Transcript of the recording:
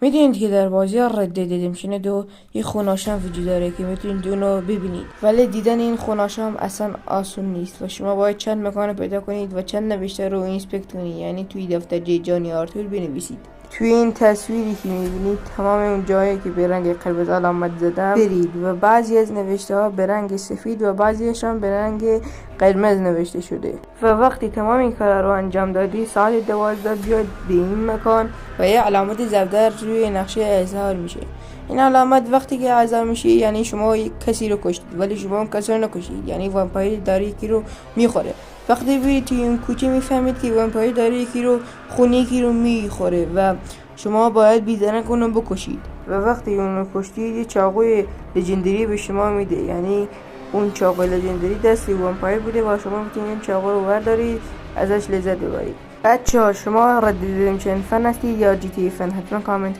میدونید که در بازی رد ریدمشن 2 یه خوناشم وجود داره که میتونید اونو ببینید، ولی دیدن این خوناشم اصلا آسون نیست و شما باید چند مکان پیدا کنید و چند نوشته رو اینسپکت کنید، یعنی توی دفترچه جانی آرتور بنویسید. توی این تصویری که میبینید تمام اون جایی که به رنگ قرمز علامت زدم برید و بعضی از نوشته ها به رنگ سفید و بعضیشان به رنگ قرمز نوشته شده و وقتی تمام این کارا رو انجام دادی ساعت 12 بیاد به این مکان و یه علامت زرد روی نقشه اظهار میشه. این علامت وقتی که اظهار میشه یعنی شما کسی رو کشتید، ولی شما اون کسی رو نکشید، یعنی وامپایر داره یکی رو میخوره. وقتی برید توی این کوچه میفهمید که وامپایر داره یکی رو یکی رو میخوره و شما باید بیزنک اونو بکشید و وقتی اونو کشتید یه چاقوی لژندری به شما میده، یعنی اون چاقوی لژندری دستی وامپایر بوده و شما میتونید این چاقو رو بردارید ازش لذت ببرید. بچه‌ها شما رد ریدمشن فن هستید یا جی تی فن؟ حتما کامنت